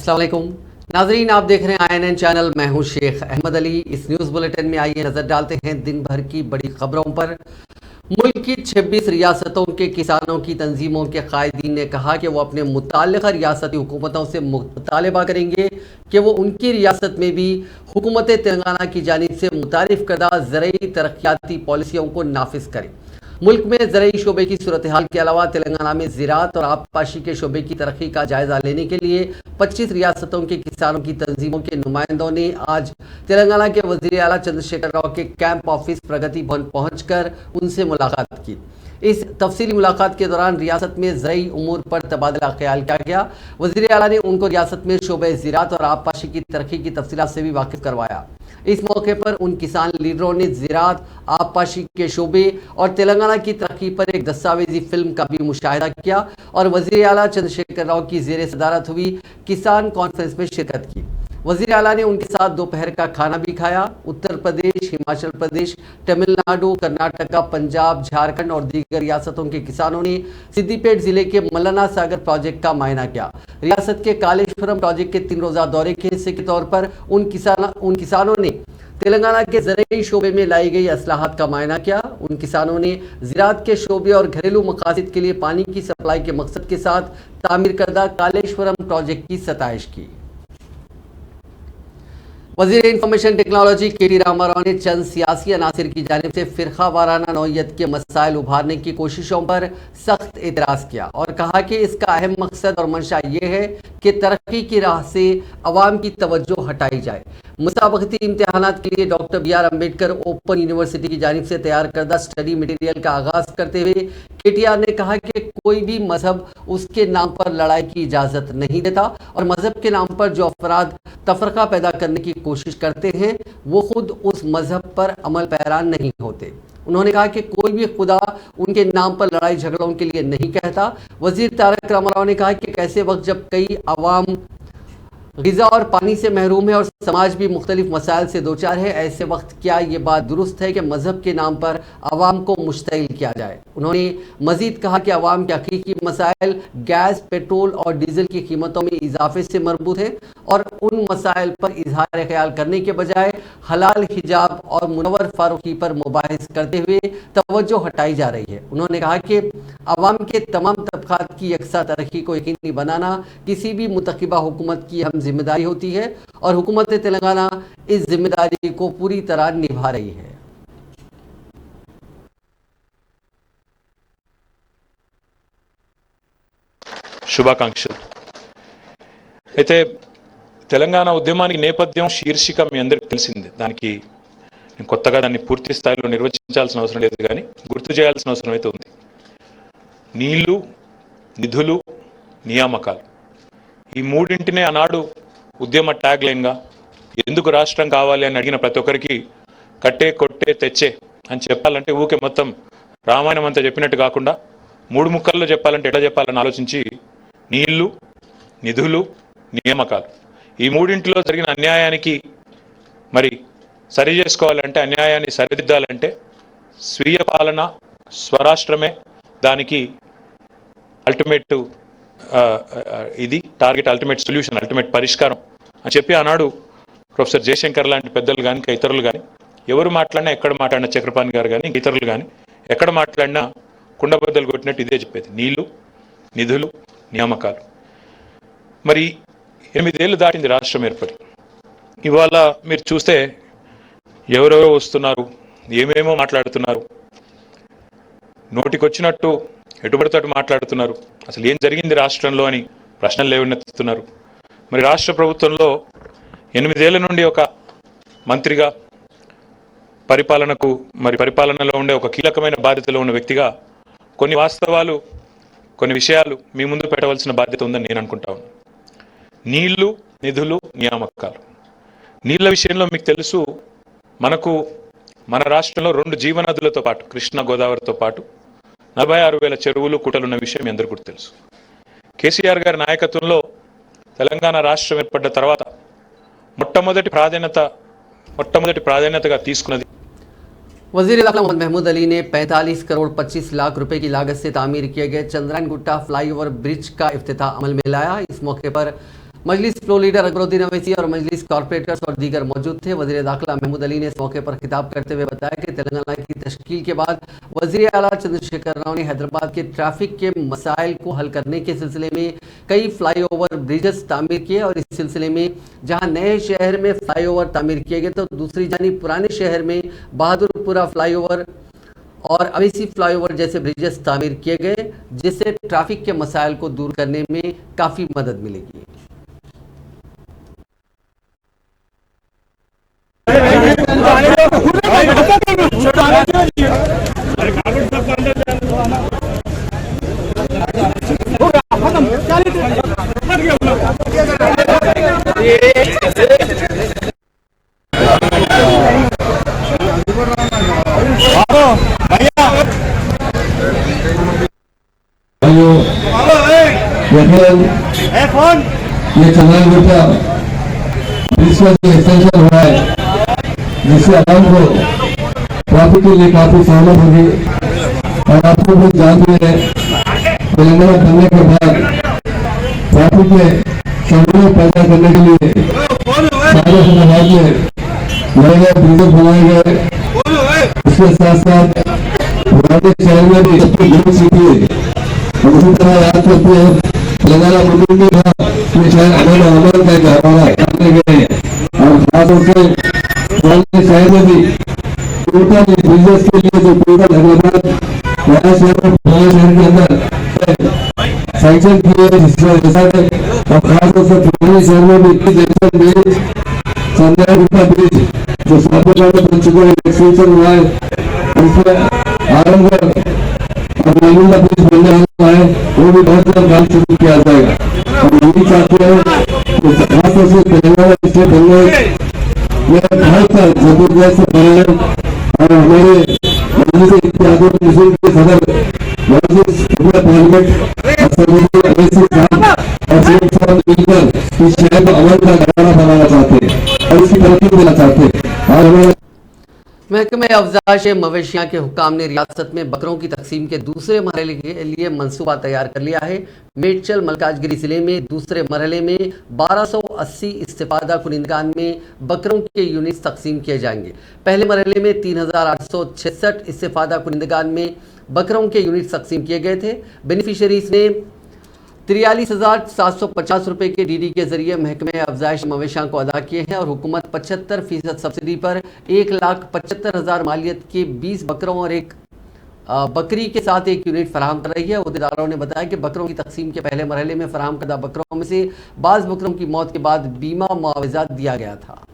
अस्सलाम वालेकुम नाजरीन, आप देख रहे हैं INN चैनल। मैं हूं शेख अहमद अली। इस न्यूज़ बुलेटिन में आइए नज़र डालते हैं दिन भर की बड़ी खबरों पर। मुल्क की 26 रियासतों के किसानों की तंजीमों के कायदीन ने कहा कि वो अपने मुताल्लिक़ा रियासती हुकूमतों से मुतालबा करेंगे कि वो उनकी रियासत में भी हुकूमत तेलंगाना की जानिब से मुतारिफ करदा ज़रई तरक्याती पॉलिसियों को नाफिज करें। मुल्क में ज़रई शोबे की सूरत हाल के अलावा तेलंगाना में ज़राअत और आबपाशी के शोबे की तरक्की का जायज़ा लेने के लिए 25 रियासतों के किसानों की तंजीमों के नुमाइंदों ने आज तेलंगाना के वज़ीर आला चंद्रशेखर राव के कैंप ऑफिस प्रगति भवन पहुंचकर उनसे मुलाकात की। इस तफसीली मुलाकात के दौरान रियासत में ज़रई उमूर पर तबादला ख्याल किया गया। वज़ीर आला ने उनको रियासत में शोबे ज़राअत और आबपाशी की तरक्की की तफसीलात से भी वाकिफ़ करवाया। इस मौके पर उन किसान लीडरों ने ज़राअत, आबपाशी के शोबे और तेलंगाना की तरक्की पर एक दस्तावेजी फिल्म का भी मुशाहिदा किया और वज़ीर आला चंद्रशेखर राव की ज़ेर सदारत हुई किसान कॉन्फ्रेंस में शिरकत की। वज़ीर आला ने उनके साथ दोपहर का खाना भी खाया। उत्तर प्रदेश, हिमाचल प्रदेश, तमिलनाडु, कर्नाटका, पंजाब, झारखंड और दीगर रियासतों के किसानों ने सिद्दीपेट जिले के मल्लना सागर प्रोजेक्ट का मायना किया। रियासत के कालेश्वरम प्रोजेक्ट के 3 रोज़ा दौरे के हिस्से के तौर पर उन किसानों ने तेलंगाना के ज़रई शोबे में लाई गई असलाहत का मायना किया। उन किसानों ने ज़राअत के शोबे और घरेलू मकासद के लिए पानी की सप्लाई के मकसद के साथ तामीर करदा कालेश्वरम प्रोजेक्ट की सताइश की। वज़ीर इंफॉर्मेशन टेक्नोलॉजी KT रामाराव ने चंद सियासी अनासिर की जानिब से फ़िरका वाराना नौइयत के मसाइल उभारने की कोशिशों पर सख्त एतराज़ किया और कहा कि इसका अहम मकसद और मंशा ये है कि तरक्की की राह से अवाम की तवज्जो हटाई जाए। मुसाबकती इम्तहानात के लिए doctor BR Ambedkar open university की जानिब से तैयार करदा स्टडी मटीरियल का आगाज़ करते हुए KTR ने कहा कि कोई भी मजहब उसके नाम पर लड़ाई की इजाज़त नहीं देता और मजहब के नाम पर जो अफराद तफरका पैदा करने की कोशिश करते हैं वो खुद उस मजहब पर अमल पैरान नहीं होते। उन्होंने कहा कि कोई भी खुदा उनके नाम पर लड़ाई झगड़ों के लिए नहीं कहता। वज़ीर तारक रामाराव ने कहा कि एक ऐसे वक्त जब कई अवाम ग़िज़ा और पानी से महरूम है और समाज भी मुख्तलिफ मसाइल से दो चार है, ऐसे वक्त क्या ये बात दुरुस्त है कि मजहब के नाम पर अवाम को मुश्तइल किया जाए। उन्होंने मजीद कहा कि अवाम के हकीकी मसाइल गैस, पेट्रोल और डीजल की कीमतों में इजाफे से मरबूत है और उन मसाइल पर इजहार ख्याल करने के बजाय हलाल हिजाब और मुनव्वर फारूकी पर मुबाहिस करते हुए तवज्जो हटाई जा रही है। उन्होंने कहा कि अवाम के तमाम तबकात की यकसा तरक्की को यकीनी बनाना किसी भी मुतक़िबा हुकूमत की अहम जिम्मेदारी होती है और हुकूमत तेलंगाना इस जिम्मेदारी को पूरी तरह निभा रही है। శుభాకాంక్షలు. అయితే తెలంగాణ ఉద్యమానికి నేపథ్యం శీర్షిక మీ అందరికీ తెలిసిందే. దానికి నేను కొత్తగా దాన్ని పూర్తి స్థాయిలో నిర్వచించాల్సిన అవసరం లేదు, కానీ గుర్తు చేయాల్సిన అవసరం అయితే ఉంది. నీళ్లు, నిధులు, నియామకాలు, ఈ మూడింటినే ఆనాడు ఉద్యమ ట్యాగ్ లైన్గా ఎందుకు రాష్ట్రం కావాలి అని అడిగిన ప్రతి ఒక్కరికి కట్టే కొట్టే తెచ్చే అని చెప్పాలంటే ఊకే మొత్తం రామాయణం అంతా చెప్పినట్టు కాకుండా 3 ముక్కల్లో చెప్పాలంటే ఎట్లా చెప్పాలని ఆలోచించి నీళ్లు, నిధులు, నియామకాలు, ఈ మూడింటిలో జరిగిన అన్యాయానికి మరి సరి చేసుకోవాలంటే, అన్యాయాన్ని సరిదిద్దాలంటే స్వీయ పాలన, స్వరాష్ట్రమే దానికి అల్టిమేట్ ఇది టార్గెట్, అల్టిమేట్ సొల్యూషన్, అల్టిమేట్ పరిష్కారం అని చెప్పి ఆనాడు ప్రొఫెసర్ జయశంకర్ లాంటి పెద్దలు కానీ ఇతరులు కానీ ఎవరు మాట్లాడినా, ఎక్కడ మాట్లాడినా, చక్రపాణి గారు కానీ ఇతరులు కానీ ఎక్కడ మాట్లాడినా కుండబద్దలు కొట్టినట్టు ఇదే చెప్పేది: నీళ్లు, నిధులు, నియామకాలు. మరి 8 ఏళ్ళు దాటింది రాష్ట్రం ఏర్పడి. ఇవాళ మీరు చూస్తే ఎవరెవరో వస్తున్నారు, ఏమేమో మాట్లాడుతున్నారు, నోటికొచ్చినట్టు ఎటుబడితోటి మాట్లాడుతున్నారు. అసలు ఏం జరిగింది రాష్ట్రంలో అని ప్రశ్నలు లేవనెత్తుతున్నారు. మరి రాష్ట్ర ప్రభుత్వంలో 8 ఏళ్ల నుండి ఒక మంత్రిగా పరిపాలనలో ఉండే ఒక కీలకమైన బాధ్యతలో ఉన్న వ్యక్తిగా కొన్ని వాస్తవాలు, కొన్ని విషయాలు మీ ముందు పెట్టవలసిన బాధ్యత ఉందని నేను అనుకుంటా ఉన్నాను. నీళ్లు, నిధులు, నియామకాలు. నీళ్ల విషయంలో మీకు తెలుసు, మన రాష్ట్రంలో 2 జీవనదులతో పాటు కృష్ణా, గోదావరితో పాటు 46,000 చెరువులు, కుటలు ఉన్న విషయం మీ అందరికీ కూడా తెలుసు. కేసీఆర్ గారి నాయకత్వంలో తెలంగాణ రాష్ట్రం ఏర్పడ్డ తర్వాత మొట్టమొదటి ప్రాధాన్యతగా తీసుకున్నది वज़ीर आला मोहम्मद महमूद अली ने 45 करोड़ 25 लाख रुपए की लागत से तामीर किए गए चंद्रायन गुट्टा फ्लाईओवर ब्रिज का इफ्तिताह अमल में लाया। इस मौके पर मजलिस फ्लो लीडर अकबरुद्दीन अवैसी और मजलिस कॉर्पोरेटर्स और दीगर मौजूद थे। वजीर दाखिला महमूद अली ने इस मौके पर खिताब करते हुए बताया कि तेलंगाना की तश्कील के बाद वजीर आला चंद्रशेखर राव ने हैदराबाद के ट्रैफिक के मसाइल को हल करने के सिलसिले में कई फ्लाईओवर ब्रिजेस तामीर किए और इस सिलसिले में जहां नए शहर में फ्लाईओवर तामीर किए गए तो दूसरी जानिब पुराने शहर में बहादुरपुरा फ्लाईओवर और अवेसी फ्लाईओवर जैसे ब्रिजेस तामीर किए गए, जिससे ट्रैफिक के मसाइल को दूर करने में काफ़ी मदद मिलेगी। ये चंद्रगुप्ता जिसका एक्सटेंशन हुआ है, जिससे आवाम को ट्रैफिक के लिए काफी सहूलत होगी। और आपको भी जानते हैं तेलंगाना बनने के बाद ट्रैफिक में सहूलियत पैदा करने के लिए सारे हैदराबाद में नए नए ब्रिजेस बनाए गए। इसके साथ साथ पुराने शहर में भी सबकी ग्रोथ सिटी है। उसी तरह याद करते हैं तेलंगाना मुद्दे में था कि शायद अमल का हमारा करने गए और खासतौर से पुराने शहर में भी टोटल बिजनेस के लिए जो टोटल हैदराबाद नया शहर में पुराने शहर के अंदर सैंक्शन किए और खासतौर से पुराने शहर में भी जंक्शन ब्रिज, चंद्रगुप्ता ब्रिज जो सातवें बन चुका है, एक्सटेंशन हुआ है, उसमें आरामगढ़ और नालंदा ब्रिज बनने वाला है, वो भी बहुत जल्द काम शुरू किया जाएगा। और यही चाहते हैं कि खासतौर से तेलंगाना स्टेट बनने में बहुत जबरदस्त परिणाम और हमारे मजलिस इत्तेहादुल मुस्लिमीन के सदर मजलिस पार्लियामेंट और शेख साहब मिलकर इस शहर को अमल का घराना बनाना चाहते हैं और इसकी तरक्की देना चाहते हैं। और हमारे महकमे अफजाश मवेशियाँ के हुक्काम ने रियासत में बकरों की तकसीम के दूसरे मरहले के लिए मंसूबा तैयार कर लिया है। मेडचल मलकाजगिरी जिले में दूसरे मरहले में 1280 इस्तिफादा कुनिंदगान में बकरों के यूनिट तकसीम किए जाएंगे। पहले मरहले में 3866 इस्तिफादा कुनिंदगान में बकरों के यूनिट तकसीम किए गए थे। बेनिफिशरीज ने 43,750 रुपये के डीडी के जरिए महकमे अफजाइश मवेशियाँ को अदा किए हैं और हुकूमत 75% सब्सिडी पर 1,75,000 मालियत के 20 बकरों और एक बकरी के साथ एक यूनिट फराहम कर रही है। उहदेदारों ने बताया कि बकरों की तकसीम के पहले मरहले में फराहम करदा बकरों में से बाज़ बकरों की मौत के बाद बीमा मुआवजा दिया गया था।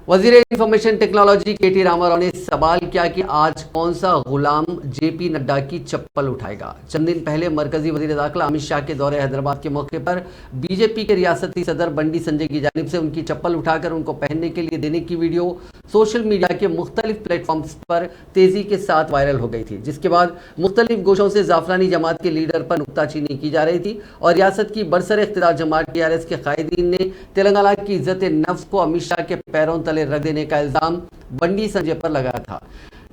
वजीर इंफॉर्मेशन टेक्नोलॉजी केटी रामाराव ने सवाल किया कि आज कौन सा गुलाम जेपी नड्डा की चप्पल उठाएगा। चंद दिन पहले मरकजी वजीर दाखिला अमित शाह के दौरे हैदराबाद के मौके पर बीजेपी के रियासती सदर बंडी संजय की जानिब से उनकी चप्पल उठाकर उनको पहनने के लिए देने की वीडियो सोशल मीडिया के मुख्तलिफ प्लेटफॉर्म्स पर तेजी के साथ वायरल हो गई थी, जिसके बाद मुख्तलिफ गोशों से जाफरानी जमात के लीडर पर नुक्ताचीनी की जा रही थी और रियासत की बरसर इख्तियार जमात TRS के कायदीन ने तेलंगाना की इज्जत नफ्स को अमित शाह के पैरों तले रख देने का इल्जाम बंडी संजय पर लगाया था।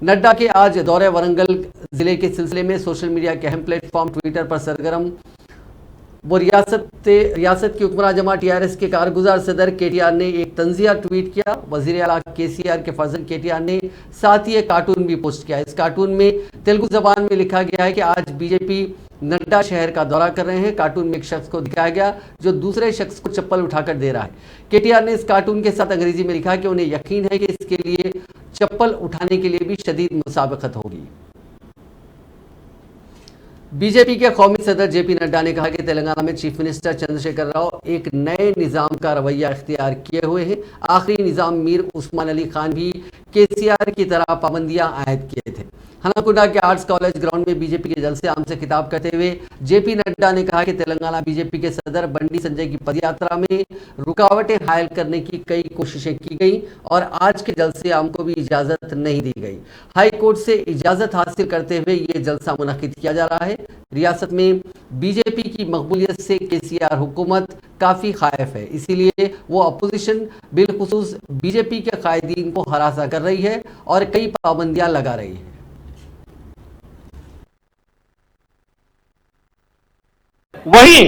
नड्डा के आज दौरे वरंगल जिले के सिलसिले में सोशल मीडिया के अहम प्लेटफॉर्म ट्विटर पर सरगर्म वो रियासत की हुक्मरान जमात TRS के कारगुजार सदर KTR ने एक तंजिया ट्वीट किया। वजीर आला KCR के फजल KTR ने साथ ही एक कार्टून भी पोस्ट किया। इस कार्टून में तेलुगु जबान में लिखा गया है कि आज बीजेपी नड्डा शहर का दौरा कर रहे हैं। कार्टून में एक शख्स को दिखाया गया जो दूसरे शख्स को चप्पल उठाकर दे रहा है। KTR ने इस कार्टून के साथ अंग्रेजी में लिखा कि उन्हें यकीन है कि इसके लिए चप्पल उठाने के लिए भी शदीद मुसाबकत होगी। बीजेपी के कौमी सदर JP नड्डा ने कहा कि तेलंगाना में चीफ मिनिस्टर चंद्रशेखर राव एक नए निज़ाम का रवैया इख्तियार किए हुए हैं। आखिरी निज़ाम मीर उस्मान अली खान भी KCR की तरह पाबंदियां आयद किए थे। हनाकुंडा के आर्ट्स कॉलेज ग्राउंड में बीजेपी के जलसे आम से खिताब करते हुए JP नड्डा ने कहा कि तेलंगाना बीजेपी के सदर बंडी संजय की पदयात्रा में रुकावटें हायल करने की कई कोशिशें की गई और आज के जलसे आम को भी इजाज़त नहीं दी गई। हाई कोर्ट से इजाज़त हासिल करते हुए ये जलसा मुनक्किद किया जा रहा है। रियासत में बीजेपी की मकबूलियत से KCR हुकूमत काफ़ी खायफ है, इसीलिए वो अपोजिशन बिलखुसूस बीजेपी के कायदीन को हरासा कर रही है और कई पाबंदियां लगा रही है। वहीं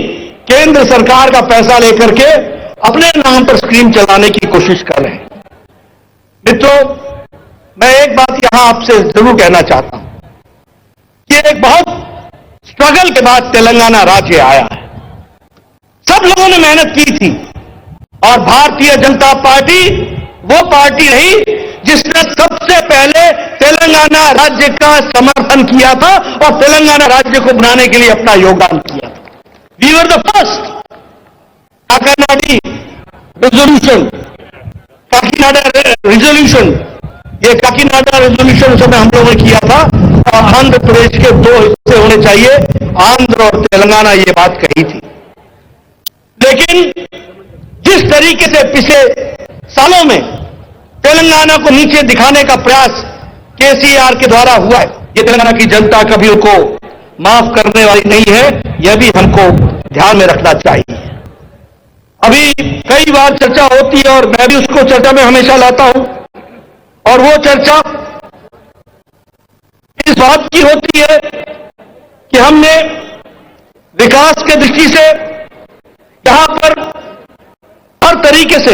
केंद्र सरकार का पैसा लेकर के अपने नाम पर स्कीम चलाने की कोशिश कर रहे हैं। मित्रों, मैं एक बात यहां आपसे जरूर कहना चाहता हूं कि एक बहुत स्ट्रगल के बाद तेलंगाना राज्य आया है। सब लोगों ने मेहनत की थी और भारतीय जनता पार्टी वो पार्टी रही जिसने सबसे पहले तेलंगाना राज्य का समर्थन किया था और तेलंगाना राज्य को बनाने के लिए अपना योगदान किया था। We were the first. Kakinada resolution, ये काकीनाडा रेजोल्यूशन उस समय हम लोगों ने किया था और आंध्र प्रदेश के 2 हिस्से होने चाहिए, आंध्र और तेलंगाना, ये बात कही थी। लेकिन जिस तरीके से पिछले सालों में तेलंगाना को नीचे दिखाने का प्रयास केसीआर के द्वारा हुआ है, ये तेलंगाना की जनता कभी उनको माफ करने वाली नहीं है, यह भी हमको ध्यान में रखना चाहिए। अभी कई बार चर्चा होती है और मैं भी उसको चर्चा में हमेशा लाता हूं, और वो चर्चा इस बात की होती है कि हमने विकास के दृष्टि से यहां पर हर तरीके से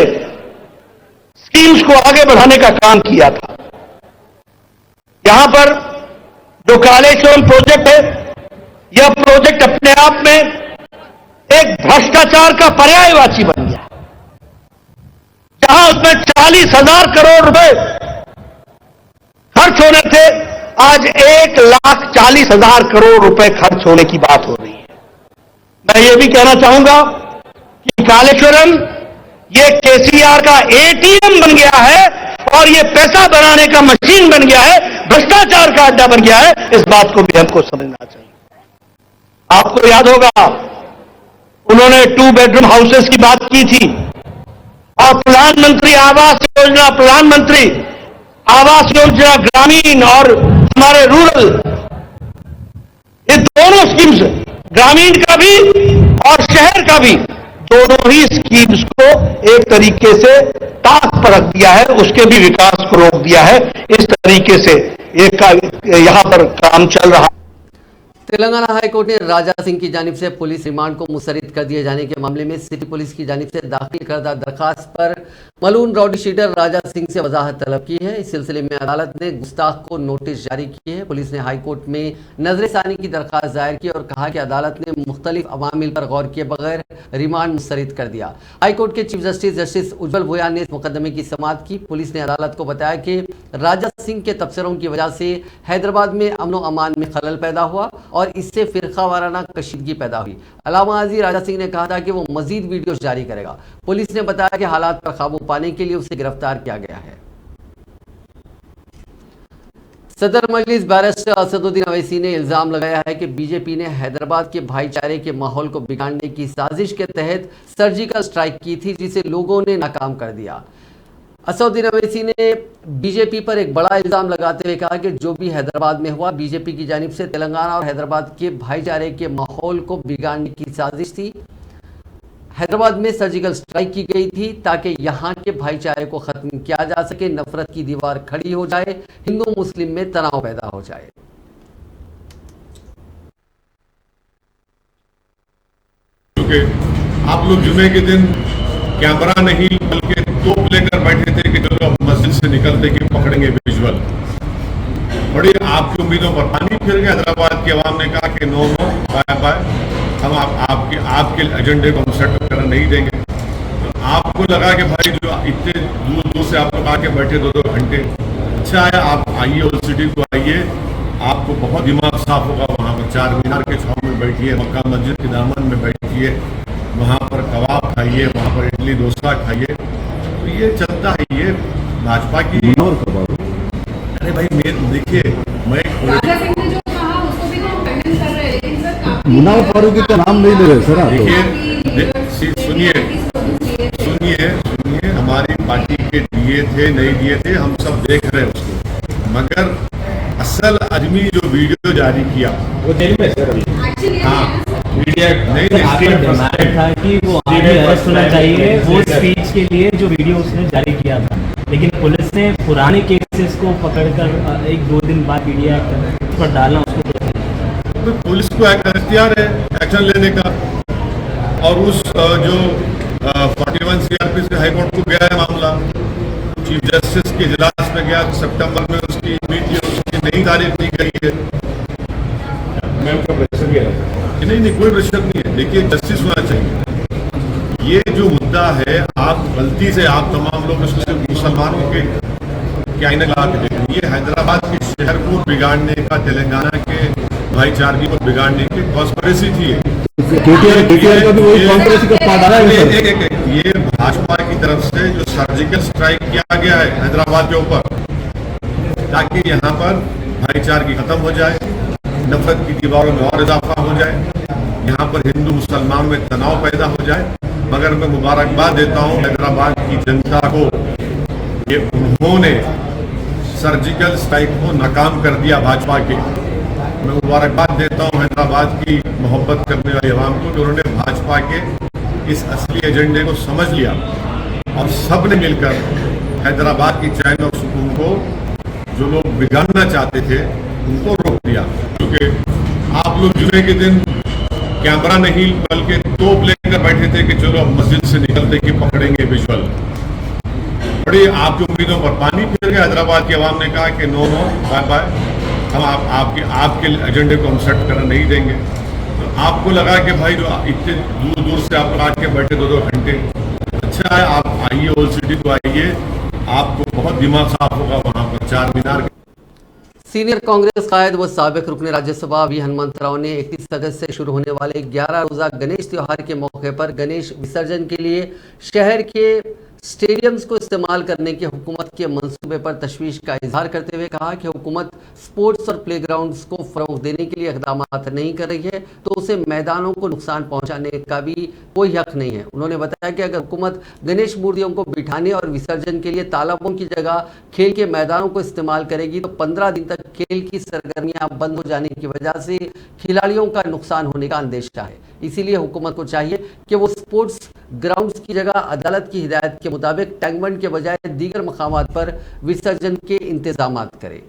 स्कीम्स को आगे बढ़ाने का काम किया था। यहां पर जो कालेश्वरम प्रोजेक्ट है, यह प्रोजेक्ट अपने आप में एक भ्रष्टाचार का पर्यायवाची बन गया, जहां उसमें 40,000 करोड़ रुपए खर्च होने थे, आज 1,40,000 करोड़ रुपए खर्च होने की बात हो रही है। मैं ये भी कहना चाहूंगा कि कालेश्वरम ये केसीआर का एटीएम बन गया है और ये पैसा बनाने का मशीन बन गया है, भ्रष्टाचार का अड्डा बन गया है। इस बात को भी हमको समझना चाहिए। आपको याद होगा, उन्होंने 2 बेडरूम हाउसेस की बात की थी और प्रधानमंत्री आवास योजना ग्रामीण और हमारे रूरल, ये दोनों स्कीम्स, ग्रामीण का भी और शहर का भी, दोनों ही स्कीम्स को एक तरीके से ताक पर रख दिया है, उसके भी विकास को रोक दिया है। इस तरीके से यहां पर काम चल रहा है। तेलंगाना हाईकोर्ट ने राजा सिंह की जानिब से पुलिस रिमांड को मुस्तरद कर दिए जाने के मामले में सिटी पुलिस की जानिब से दाखिल करदा दरखास्त पर मलून राउडी शीटर राजा सिंह से वजाहत तलब की है। इस सिलसिले में अदालत ने गुस्ताख को नोटिस जारी की है। पुलिस ने हाईकोर्ट में नजरसानी की दरखास्त दायर की और कहा कि अदालत ने मुख्तलिफ अवामिल पर गौर किए बगैर रिमांड मुस्तरद कर दिया। हाईकोर्ट के चीफ जस्टिस उज्जवल भुया ने इस मुकदमे की समाअत की। पुलिस ने अदालत को बताया कि राजा सिंह के तबसरों की वजह से हैदराबाद में अमन व अमान में खलल पैदा हुआ और इससे फिरका वाराना कशीदगी पैदा हुई। अलामा आजी राजा सिंह ने कहा था कि वो मजीद वीडियोस जारी करेगा। पुलिस ने बताया कि हालात पर काबू पाने के लिए उसे गिरफ्तार किया गया है। सदर मजलिस बैरिस्टर असदुद्दीन अवैसी ने इल्जाम लगाया है कि बीजेपी ने हैदराबाद के भाईचारे के माहौल को बिगाड़ने की साजिश के तहत सर्जिकल स्ट्राइक की थी, जिसे लोगों ने नाकाम कर दिया। असदुद्दीन अवैसी ने बीजेपी पर एक बड़ा इल्जाम लगाते हुए कहा कि जो भी हैदराबाद में हुआ, बीजेपी की जानिब से तेलंगाना और हैदराबाद के भाईचारे के माहौल को बिगाड़ने की साजिश थी। हैदराबाद में सर्जिकल स्ट्राइक की गई थी ताकि यहाँ के भाईचारे को खत्म किया जा सके, नफरत की दीवार खड़ी हो जाए, हिंदू मुस्लिम में तनाव पैदा हो जाए। आप लोग जुमे के दिन कैमरा नहीं बल्कि तोप लेकर बैठे थे कि चलो अब मस्जिद से निकलते कि पकड़ेंगे विजुअल। बड़ी आपकी उम्मीदों पर पानी फिर गया। हैदराबाद के अवाम ने कहा कि नो बाय बाय, हम आपके एजेंडे को हम सेट करने नहीं देंगे। तो आपको लगा कि भाई जो इतने दूर से आप लोग आके बैठे 2-2 घंटे, अच्छा है, आप आइए ओल्ड सिटी को आइए, आपको बहुत दिमाग साफ होगा। वहाँ पर 4 मीनार के छाव में बैठिए, मक्का मस्जिद के दामन में बैठिए, वहाँ पर कबाब खाइए, वहाँ पर इडली डोसा खाइए। तो ये चलता है, ये भाजपा की। अरे भाई देखिए, मैं मुनाफ फारूकी का नाम नहीं ले रहे सर। देखिए सुनिए, हमारी पार्टी के दिए थे नहीं दिए थे हम सब देख रहे हैं उसको, मगर असल आदमी जो वीडियो जारी किया वो जेल में सर अभी। हाँ, मीडिया नहीं था कि वो आगे अरेस्ट होना चाहिए वो स्पीच के लिए जो वीडियो उसने जारी किया था, लेकिन पुलिस ने पुराने केसेस को पकड़कर 1-2 दिन बाद मीडिया पर डालना, उसको तो पुलिस को इख्तियार है एक्शन लेने का। और उस जो 41 सीआरपी से हाईकोर्ट को गया है मामला, चीफ जस्टिस के इजलास में गया, सितंबर में उसकी मीट उसकी नई तारीख दी गई है। मैं उनका प्रेशर किया नहीं, कोई प्रेशर नहीं है। देखिए, जस्टिस होना चाहिए। ये जो मुद्दा है, आप गलती से आप तमाम लोग इसको मुसलमानों के आईने लगा के देखें। ये हैदराबाद के शहर को बिगाड़ने का, तेलंगाना के भाईचारगी को बिगाड़ने की कॉन्स्पिरेसी थी। ये भाजपा की तरफ से जो सर्जिकल स्ट्राइक किया गया है हैदराबाद के ऊपर, ताकि यहाँ पर भाईचारगी खत्म हो जाए, नफरत की दीवारों में और इजाफा हो जाए, यहाँ पर हिंदू मुसलमान में तनाव पैदा हो जाए। मगर मैं मुबारकबाद देता हूँ हैदराबाद की जनता को, ये उन्होंने सर्जिकल स्ट्राइक को नाकाम कर दिया भाजपा के। मैं मुबारकबाद देता हूं हैदराबाद की मोहब्बत करने वाले अवाम को, कि उन्होंने भाजपा के इस असली एजेंडे को समझ लिया और सब ने मिलकर हैदराबाद की चैन और सुकून को जो लोग बिगाड़ना चाहते थे उनको रोक दिया। क्योंकि आप लोग जुमे के दिन कैमरा नहीं बल्कि तोप लेकर बैठे थे कि चलो मस्जिद से निकलते कि पकड़ेंगे विजुअल। बड़ी आपकी उम्मीदों पर पानी फिर गया। हैदराबाद की आवाम ने कहा कि नो बाय बाय, हम आपके एजेंडे को हम सेट करने नहीं देंगे। तो आपको लगा कि भाई जो इतने दूर दूर से आप काट के बैठे 2-2 घंटे, अच्छा है आप आइए, ओल्ड सिटी को आइए, आपको बहुत दिमाग साफ होगा वहाँ पर चार मीनार। सीनियर कांग्रेस कायद व साबिक रुकन राज्यसभा वी हनुमंतराव ने 31 अगस्त से शुरू होने वाले 11 रोजा गणेश त्योहार के मौके पर गणेश विसर्जन के लिए शहर के स्टेडियम्स को इस्तेमाल करने की हुकूमत के मंसूबे पर तशवीश का इजहार करते हुए कहा कि हुकूमत स्पोर्ट्स और प्लेग्राउंड्स को फरोग देने के लिए इकदाम नहीं कर रही है तो उसे मैदानों को नुकसान पहुंचाने का भी कोई हक नहीं है। उन्होंने बताया कि अगर हुकूमत गणेश मूर्तियों को बिठाने और विसर्जन के लिए तालाबों की जगह खेल के मैदानों को इस्तेमाल करेगी तो 15 दिन तक खेल की सरगर्मियां बंद हो जाने की वजह से खिलाड़ियों का नुकसान होने का अंदेशा है। इसीलिए हुकूमत को चाहिए कि वो स्पोर्ट्स ग्राउंड्स की जगह अदालत की हिदायत के मुताबिक टैंकबंड के बजाय दीगर मकामात पर विसर्जन के इंतजाम करे।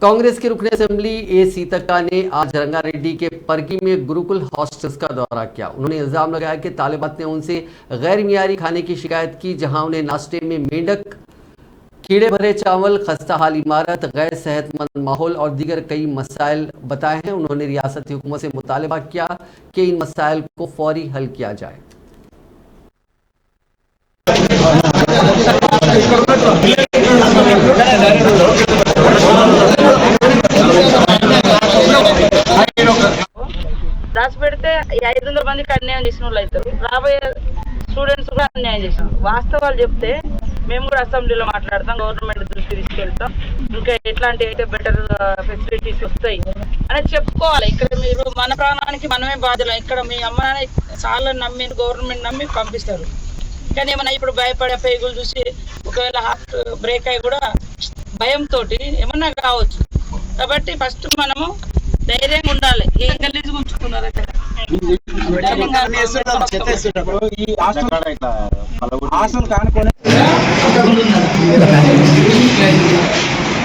कांग्रेस के रुकने असेंबली ए सीतक्का ने आज रंगारेड्डी के परगी में गुरुकुल हॉस्टल्स का दौरा किया। उन्होंने इल्जाम लगाया कि तालिबात ने उनसे गैर मियारी खाने की शिकायत की, जहां उन्हें नाश्ते में मेंढक, कीड़े भरे चावल, खस्ता हाल इमारत, गैर सेहतमंद माहौल और दीगर कई मसाइल बताए हैं। उन्होंने रियासती हुकूमत से मुतालबा किया कि इन मसाइल को फौरी हल किया जाए। రాసి పెడితే 500 మందికి అన్యాయం చేసిన వాళ్ళు అవుతారు, రాబోయే స్టూడెంట్స్ కూడా అన్యాయం చేసాం. వాస్తవాలు చెప్తే మేము కూడా అసెంబ్లీలో మాట్లాడతాం, గవర్నమెంట్ దృష్టి తీసుకెళ్తాం, ఇంకా ఎట్లాంటి అయితే బెటర్ ఫెసిలిటీస్ వస్తాయి అనేది చెప్పుకోవాలి. ఇక్కడ మీరు మన ప్రాణానికి మనమే బాధ్యులం. ఇక్కడ మీ అమ్మ నాన్న చాలా నమ్మి గవర్నమెంట్ నమ్మి పంపిస్తారు, కానీ ఏమన్నా ఇప్పుడు భయపడే పేగులు చూసి ఒకవేళ హార్ట్ బ్రేక్ అయ్యి కూడా భయంతో ఏమన్నా కావచ్చు. కాబట్టి ఫస్ట్ మనము ధైర్యంగా ఉండాలి. ఏం గలీజ్ ఉంచుకున్నారు అక్కడ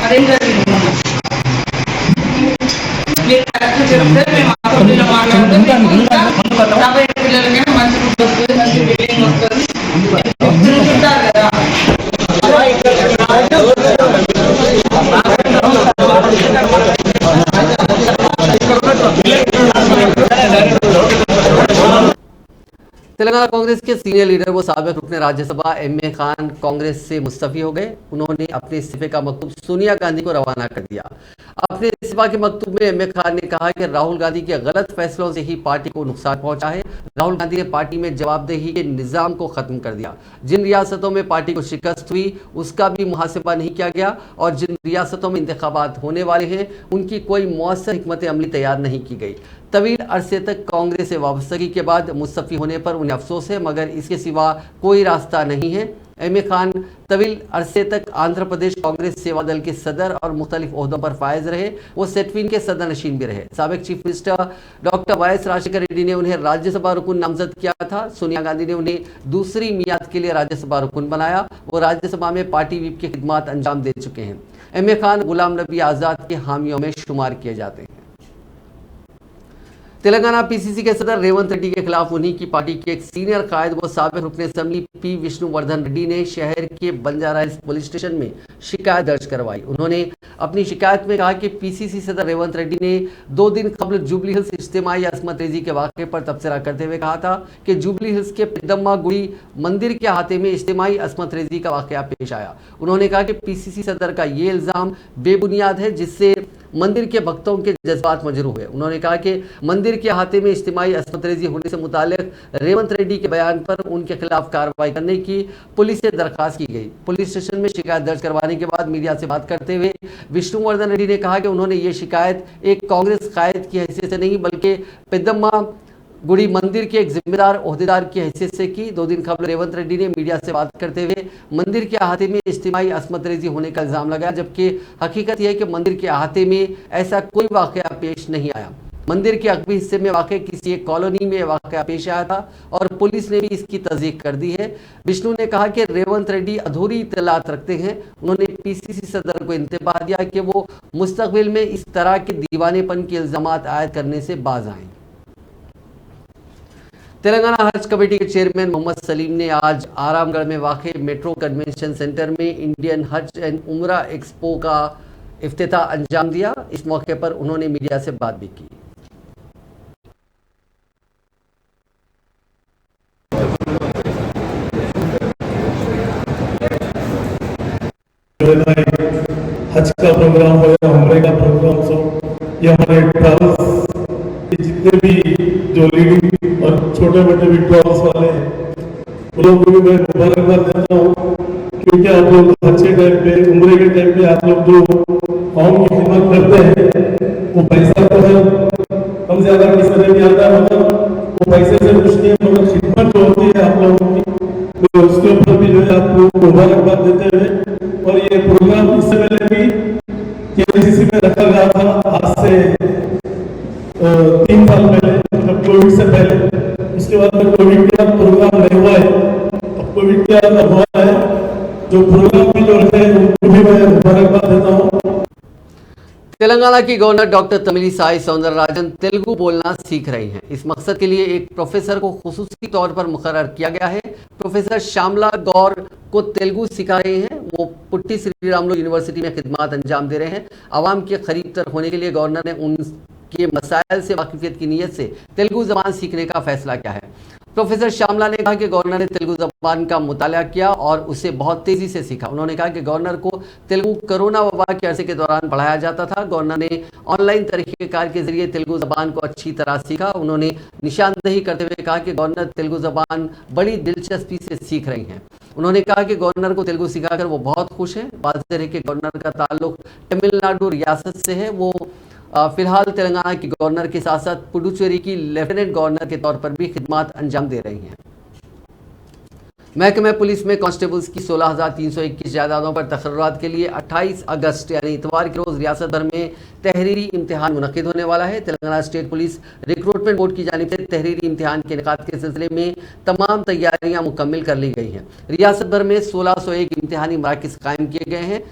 అదేం జరిగింది పిల్లలకైనా మంచి ఫుడ్ వస్తుంది, మంచి బిల్డింగ్ వస్తుంది ఉంటారు కదా. तेलंगाना कांग्रेस के सीनियर लीडर व साबिक रुकने राज्यसभा एम.ए. खान कांग्रेस से मुस्तफी हो गए। उन्होंने अपने इस्तीफे का मकतूब सोनिया गांधी को रवाना कर दिया। अपने इस्तीफा के मकतूब में एम.ए. खान ने कहा कि राहुल गांधी के गलत फैसलों से ही पार्टी को नुकसान पहुंचा है। राहुल गांधी ने पार्टी में जवाबदेही के निज़ाम को खत्म कर दिया। जिन रियासतों में पार्टी को शिकस्त हुई उसका भी मुहासिबा नहीं किया गया और जिन रियासतों में इंतखाबात होने वाले हैं उनकी कोई मौसर हिकमत अमली तैयार नहीं की गई। तवील अरसे तक कांग्रेस से वाबस्तगी के बाद मुस्तफ़ी होने पर उन्हें अफसोस है, मगर इसके सिवा कोई रास्ता नहीं है। एम.ए. खान तवील अरसे तक आंध्र प्रदेश कांग्रेस सेवा दल के सदर और मुख्तलिफ ओहदों पर फायज रहे। वो सेटविन के सदर नशीन भी रहे। साबिक chief minister doctor Y S. Rajasekhara Reddy ने उन्हें राज्यसभा रुकन नामजद किया था। सोनिया गांधी ने उन्हें दूसरी मियाद के लिए राज्यसभा रुकन बनाया। वो राज्यसभा में पार्टी व्हिप की खिदमत अंजाम दे चुके हैं। एम.ए. खान गुलाम नबी आज़ाद के हामियों में शुमार किए जाते हैं। तेलंगाना पीसीसी के सदर रेवंत रेड्डी के खिलाफ उन्हीं की पार्टी के एक सीनियर कायद व साबिक रुकन असेंबली पी विष्णुवर्धन रेड्डी ने शहर के बंजारा हिल्स पुलिस स्टेशन में शिकायत दर्ज करवाई। उन्होंने अपनी शिकायत में कहा कि पीसीसी सदर रेवंत रेड्डी ने 2 दिन कबल जुबली हिल्स इज्तिमाई असमत रेजी के वाक़े पर तबसरा करते हुए कहा था कि जुबली हिल्स के पेद्दम्मा गुड़ी मंदिर के अहाते में इज्तिमाई असमत रेजी का वाक़या पेश आया। उन्होंने कहा कि पीसीसी सदर का ये इल्ज़ाम बेबुनियाद है जिससे मंदिर के भक्तों के जज्बात मजरू हुए। उन्होंने कहा कि मंदिर के अहाते में इज्तिमाई असमत रेजी होने से मुताल्लिक रेवंत रेड्डी के बयान पर उनके खिलाफ कार्रवाई करने की पुलिस से दरखास्त की गई। पुलिस स्टेशन में शिकायत दर्ज करवाने के बाद मीडिया से बात करते हुए विष्णुवर्धन रेड्डी ने कहा कि उन्होंने ये शिकायत एक कांग्रेस कायद की हैसियत से नहीं बल्कि पेद्दम्मा गुड़ी मंदिर के एक जिम्मेदार ओहदेदार की हैसियत से की। 2 दिन कबल रेवंत रेड्डी ने मीडिया से बात करते हुए मंदिर के अहाते में इज्तिमाई असमत रेजी होने का इल्जाम लगाया, जबकि हकीकत यह है कि मंदिर के अहाते में ऐसा कोई वाकया पेश नहीं आया। मंदिर के अगबी हिस्से में वाक़ किसी एक कॉलोनी में वाकया पेश आया था और पुलिस ने भी इसकी तस्दीक कर दी है। विष्णु ने कहा कि रेवंत रेड्डी अधूरी इत्तलात रखते हैं। उन्होंने पीसीसी सदर को इंतबाह दिया कि वो मुस्तकबिल में इस तरह के दीवानेपन के इल्जामात आयद करने से बाज आएं। तेलंगाना हज कमेटी के चेयरमैन मोहम्मद सलीम ने आज आरामगढ़ में वाक़ मेट्रो कन्वेंशन सेंटर में इंडियन हज एंड उमरा एक्सपो का इफ्तिताह अंजाम दिया। इस मौके पर उन्होंने मीडिया से बात भी की। हज का प्रोग्राम हो या उम्रे का प्रोग्राम हो या हमारे ट्रैवल्स के जितने भी जो लीडिंग और छोटे मोटे भी ट्रैवल्स वाले हैं उन लोगों को भी मैं मुबारकबाद देता हूँ, क्योंकि आप लोग हज के टाइम पे उम्रे के टाइम पे आप लोग जो कौम की खिदमत करते हैं वो पैसा तो है कम ज्यादा किसी तरह भी आता है, मतलब वो पैसे से कुछ नहीं, मतलब खिदमत जो होती है आप लोगों की, तो उसके ऊपर भी जो है आप लोग को मुबारकबाद देते हुए, और ये प्रोग्राम इससे पहले भी केसीसी में रखा गया था आज से 3 साल पहले, मतलब कोविड से पहले। उसके बाद में कोविड के बाद प्रोग्राम नहीं हुआ है, अब कोविड के बाद हुआ है। जो प्रोग्राम भी जो रखे उनको भी मैं मुबारकबाद देता हूँ। तेलंगाना की गवर्नर डॉक्टर तमिलिसाई सौंदरराजन तेलुगु बोलना सीख रही हैं। इस मकसद के लिए एक प्रोफेसर को खुसूसी तौर पर मुकर्रर किया गया है। प्रोफेसर श्यामला गौर को तेलुगु सिखा रहे हैं। वो पुट्टी श्रीरामुलु यूनिवर्सिटी में खिदमत अंजाम दे रहे हैं। आवाम के करीब तर होने के लिए गवर्नर ने उनके मसाइल से वाकिफियत की नीयत से तेलुगु जबान सीखने का फैसला किया है। प्रोफेसर श्यामला ने कहा कि गवर्नर ने तेलुगु जबान का मुताला किया और उसे बहुत तेजी से सीखा। उन्होंने कहा कि गवर्नर को तेलुगु कोरोना वबा के अरसे के दौरान पढ़ाया जाता था। गवर्नर ने ऑनलाइन तरीक़ेकार के जरिए तेलुगु जबान को अच्छी तरह सीखा। उन्होंने निशानदेही करते हुए कहा कि गवर्नर तेलुगु जबान बड़ी दिलचस्पी से सीख रही हैं। उन्होंने कहा कि गवर्नर को तेलुगु सिखाकर वो बहुत खुश हैं। वाज़ेह है कि गवर्नर का ताल्लुक तमिलनाडु रियासत से है। वो फिलहाल तेलंगाना की गवर्नर के साथ साथ पुडुचेरी की लेफ्टिनेंट गवर्नर के तौर पर भी खिदमत अंजाम दे रही हैं। महकमे पुलिस में कांस्टेबल्स की 16,321 जायदादों पर तकर्रुरात के लिए 28 अगस्त यानी इतवार के रोज रियासत भर में तहरीरी इम्तिहान मुनक्किद होने वाला है। Telangana state police recruitment board की जानिब से तहरीरी इम्तिहान के इनेकाद के सिलसिले में तमाम तैयारियां मुकम्मिल कर ली गई हैं। रियासत भर में 1601 इम्तिहानी मराकिज़ कायम किए गए हैं।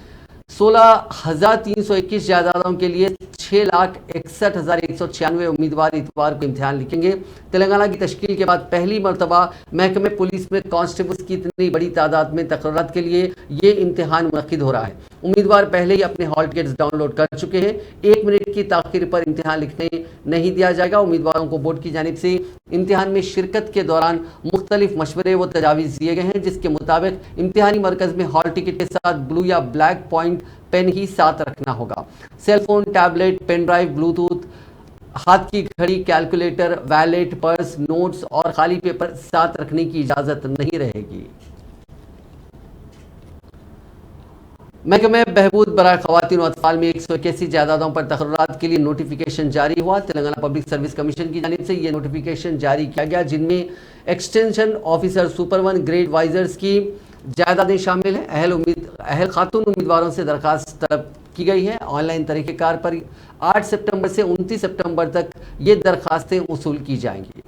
16,321 जायदादों के लिए 6,61,196 उम्मीदवार इतवार को इम्तिहान लिखेंगे। तेलंगाना की तश्कील के बाद पहली मरतबा महकमे पुलिस में कांस्टेबल्स की इतनी बड़ी तादाद में तकर्रुरात के लिए ये इम्तिहान मुनक्किद हो रहा है। उम्मीदवार पहले ही अपने हॉल टिकट्स डाउनलोड कर चुके हैं। 1 मिनट की ताख़ीर पर इम्तिहान लिखने नहीं दिया जाएगा। उम्मीदवारों को बोर्ड की जानिब से इम्तिहान में शिरकत के दौरान मुख्तलिफ मशवरे व तजावीज़ दिए गए हैं, जिसके मुताबिक इम्तिहानी मरकज़ में हॉल टिकट के साथ ब्लू या ब्लैक पॉइंट पेन ही साथ रखना होगा। Cellphone, tablet, pen drive, bluetooth, हाथ की घड़ी, कैलकुलेटर, वैलेट, पर्स, नोट्स और खाली पेपर साथ रखने की इजाज़त नहीं रहेगी। महकमे बहबूद बराए ख़वातीन और अतफ़ाल में 181 जायदादों पर तकर्रुरात के लिए नोटिफिकेशन जारी हुआ। तेलंगाना पब्लिक सर्विस कमीशन की जानिब से ये नोटिफिकेशन जारी किया गया, जिनमें extension officer, super 1 grade visors की जायदादें शामिल हैं। अहल खातून उम्मीदवारों से दरखास्त तलब की गई है। ऑनलाइन तरीक़ेकार पर 8 सितंबर से 29 सितंबर तक ये दरखास्तें वसूल की जाएंगी।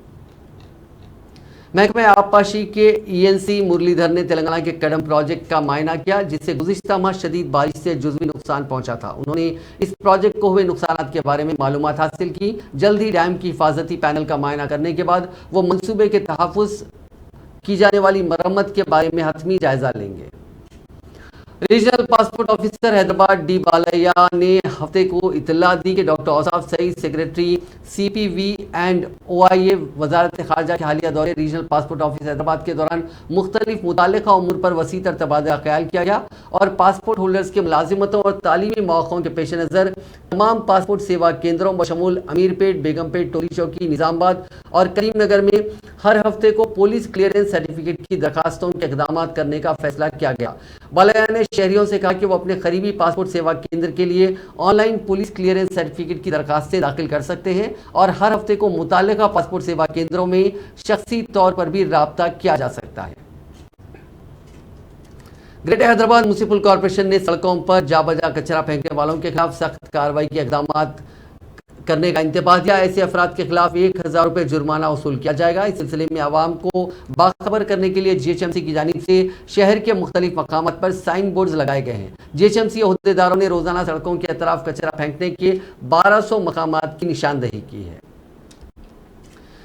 महकमे आबपाशी के ENC मुरलीधर ने तेलंगाना के कड़म प्रोजेक्ट का मायना किया, जिससे गुज़िश्ता माह शदीद बारिश से जुज़वी नुकसान पहुंचा था। उन्होंने इस प्रोजेक्ट को हुए नुकसान के बारे में मालूमात हासिल की। जल्द ही डैम की हिफाजती पैनल का मायना करने के बाद वो मंसूबे के तहफ़्फ़ुज़ की जाने वाली मरम्मत के बारे में हतमी जायजा लेंगे। Regional passport officer Hyderabad D Balaiah ने हफ्ते को इतला दी कि doctor Ausaf Saeed secretary CPV and OIA वजारत खारजा के हालिया दौरे रीजनल पासपोर्ट ऑफिस हैदराबाद के दौरान मुख्तलिफ मुताल्लिक़ा उमूर पर वसी तर तबादला ख्याल किया गया और पासपोर्ट होल्डर्स के मुलाजिमतों और तालीमी मौक़ों के पेश नज़र तमाम पासपोर्ट सेवा केंद्रों बशमूल अमीरपेट, बेगमपेट, टोली चौकी, निज़ामबाद और करीमनगर में हर हफ्ते को पुलिस क्लियरेंस सर्टिफिकेट की दरखास्तों के इक़दाम करने का फैसला किया गया। बालैया ने शहरियों से कहा कि वो अपने करीबी पासपोर्ट सेवा केंद्र के लिए ऑनलाइन पुलिस क्लियरेंस सर्टिफिकेट की दरखास्तें दाखिल कर सकते हैं और हर हफ्ते को मुताल्लिका पासपोर्ट सेवा केंद्रों में शख्सी तौर पर भी राब्ता किया जा सकता है। ग्रेटर हैदराबाद म्युनिसिपल कॉर्पोरेशन ने सड़कों पर जाबजा कचरा फेंकने वालों के खिलाफ सख्त कार्रवाई के इक़दाम करने का इंतबाह दिया। ऐसे अफराद के खिलाफ 1000 रुपये जुर्माना वसूल किया जाएगा। इस सिलसिले में आवाम को बाखबर करने के लिए GHMC की जानिब से शहर के मुख्तलिफ मकामात पर साइन बोर्ड्स लगाए गए हैं। GHMC अहदेदारों ने रोजाना सड़कों के अतराफ कचरा फेंकने के 1200 मकामात की निशानदही की है।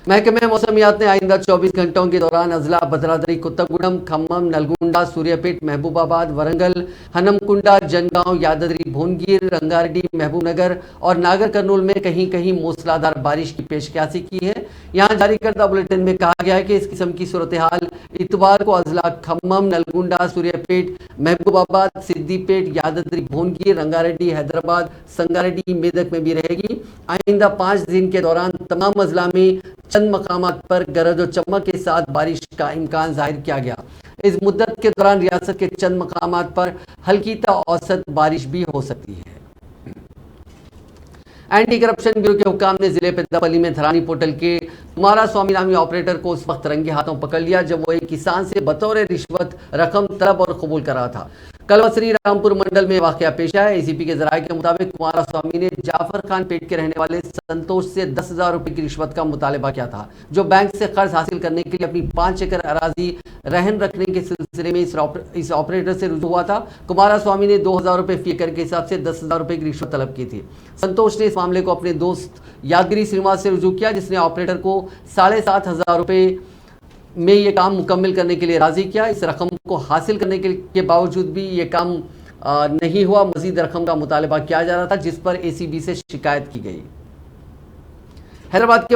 महकमे मौसमियात ने आइंदा 24 घंटों के दौरान अजला भद्रादरी, कुत्तागुडम, खम्मम, नलगुंडा, सूर्यापेट, महबूबाबाद, वरंगल, हनमकुंडा, जनगांव, यादाद्री, भुवनगिर, रंगारेड्डी, महबूबनगर और नागर कर्नूल में कहीं कहीं मूसलाधार बारिश की पेशकशी की है। यहाँ जारी करदा बुलेटिन में कहा गया है कि इस किस्म की सूरत हाल इतवार को अजला खम्मम, नलगुंडा, सूर्यापेट, महबूबाबाद, सिद्दीपेट, यादाद्री, भुवनगिर, रंगारेड्डी, हैदराबाद, संगारेड्डी, मेदक में भी रहेगी। आइंदा 5 दिन के दौरान तमाम अजला में चंद मकामात पर गरज और चमक के साथ बारिश का इम्कान जाहिर किया गया। इस मुद्दत के दौरान रियासत के चंद मकामात पर हल्की ता औसत बारिश भी हो सकती है। एंटी करप्शन ब्यूरो के हुक्काम ने जिले पेद्दापल्ली में धरानी पोर्टल के कुमारा स्वामी नामी ऑपरेटर को उस वक्त रंगे हाथों पकड़ लिया जब वो एक किसान से बतौर रिश्वत रकम तलब और कबूल कर रहा था। कल श्री रामपुर मंडल में वाकया पेश आया। ACP के जराये के मुताबिक कुमारा स्वामी ने जाफर खान पेट के रहने वाले संतोष से 10,000 रुपए की रिश्वत का मुतालबा किया था, जो बैंक से कर्ज हासिल करने के लिए अपनी 5 एकड़ अराजी रहन रखने के सिलसिले में इस ऑपरेटर से रुजू हुआ था। कुमारा स्वामी ने 2,000 रुपए फी एकड़ के हिसाब से 10,000 रुपए की रिश्वत तलब की थी। संतोष ने इस मामले को अपने दोस्त यादगिरी श्रीनिवास से रुजू किया, जिसने ऑपरेटर को 7,500 रुपए में ये काम मुकम्मल करने के लिए राजी किया। इस रकम को हासिल करने के बावजूद भी ये काम नहीं हुआ। मजीद रकम का मुतालबा किया जा रहा था, जिस पर ACB से शिकायत की गई। हैदराबाद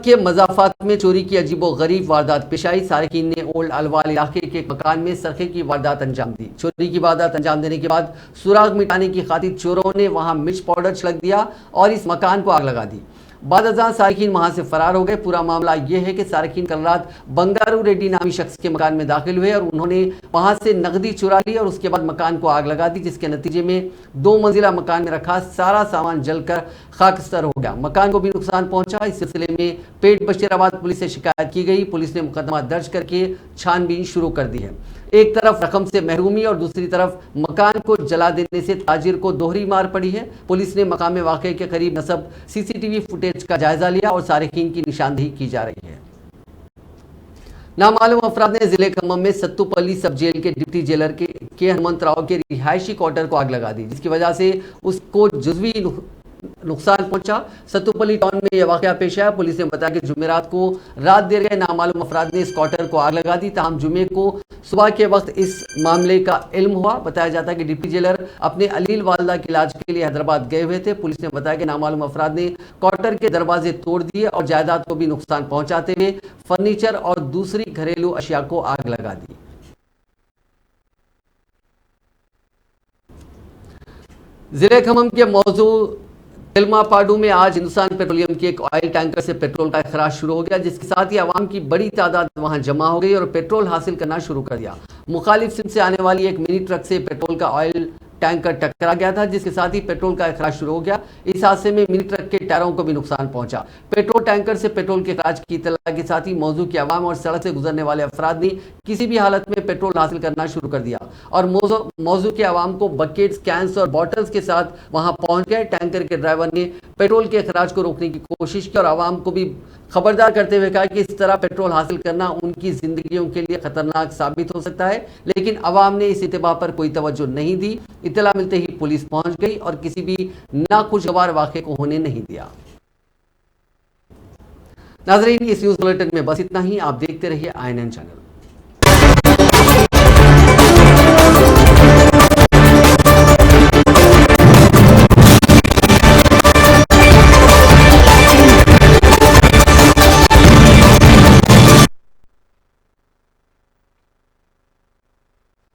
के मजाफात में चोरी की अजीबो गरीब वारदात पेश आई। सारिकीन ने ओल्ड अलवाल इलाके के एक मकान में सरखे की वारदात अंजाम दी। चोरी की वारदात अंजाम देने के बाद सुराग मिटाने की खातिर चोरों ने वहां मिर्च पाउडर छिड़क दिया और इस मकान को आग लगा दी। बाद अज़ां सारिकीन वहां से फरार हो गए। पूरा मामला यह है कि सारिकीन कल रात बंगारू रेड्डी नामी शख्स के मकान में दाखिल हुए और उन्होंने वहां से नकदी चुरा ली और उसके बाद मकान को आग लगा दी, जिसके नतीजे में 2 मंजिला मकान में रखा सारा सामान जलकर खाकस्तर हो गया। मकान को भी नुकसान पहुंचा। इस सिलसिले में पेट बशीराबाद पुलिस से शिकायत की गई। पुलिस ने मुकदमा दर्ज करके छानबीन शुरू कर दी है। एक तरफ रकम से महरूमी और दूसरी तरफ मकान को जला देने से ताजिर को दोहरी मार पड़ी है। पुलिस ने मकाम वाक़े के करीब नस्ब CCTV फुटेज का जायजा लिया और सारिकीन की निशानदेही की जा रही है। नामालूम अफराद ने जिले खम्मम में सत्तूपल्ली सब जेल के डिप्टी जेलर के हनुमंत राव के रिहायशी क्वार्टर को आग लगा दी, जिसकी वजह से उसको जुज़वी नुकसान पहुंचा। सत्तूपल्ली टाउन में यह वाकया पेश आया। पुलिस ने बताया कि जुमेरात को रात देर गए नामालूम अफराद ने इस क्वार्टर को आग लगा दी। ताहम जुमे को सुबह के वक्त इस मामले का इल्म हुआ। बताया जाता है कि डिप्टी जेलर अपने अलील वालदा के इलाज के लिए हैदराबाद गए हुए थे। पुलिस ने बताया कि नामालूम अफराद ने क्वार्टर के दरवाजे तोड़ दिए और जायदाद को भी नुकसान पहुंचाते हुए फर्नीचर और दूसरी घरेलू अशिया को आग लगा दी। जिले खम्मम के मौजू तिलमापाडू में आज हिंदुस्तान पेट्रोलियम के एक ऑयल टैंकर से पेट्रोल का अखराज शुरू हो गया, जिसके साथ ही आवाम की बड़ी तादाद वहां जमा हो गई और पेट्रोल हासिल करना शुरू कर दिया। मुखालिफ सिम से आने वाली एक मिनी ट्रक से पेट्रोल का ऑयल टैंकर टकरा गया था, जिसके साथ ही पेट्रोल का अखराज शुरू हो गया। इस हादसे में मिनी ट्रक के टायरों को भी नुकसान पहुंचा। पेट्रोल टैंकर से पेट्रोल के अखराज की इत्तला के साथ ही मौजू की आवाम और सड़क से गुजरने वाले अफराद ने किसी भी हालत में पेट्रोल हासिल करना शुरू कर दिया और मौजू के आवाम को बकेट्स, कैंस और बॉटल्स के साथ वहां पहुंच गए। टैंकर के ड्राइवर ने पेट्रोल के अखराज को रोकने की कोशिश की और आवाम को भी खबरदार करते हुए कहा कि इस तरह पेट्रोल हासिल करना उनकी जिंदगियों के लिए खतरनाक साबित हो सकता है, लेकिन अवाम ने इस इत्तबा पर कोई तवज्जो नहीं दी। इत्तला मिलते ही पुलिस पहुंच गई और किसी भी नाखुशगवार वाक़े को होने नहीं दिया। नाजरीन, इस न्यूज़ बुलेटिन में बस इतना ही। आप देखते रहिए INN चैनल।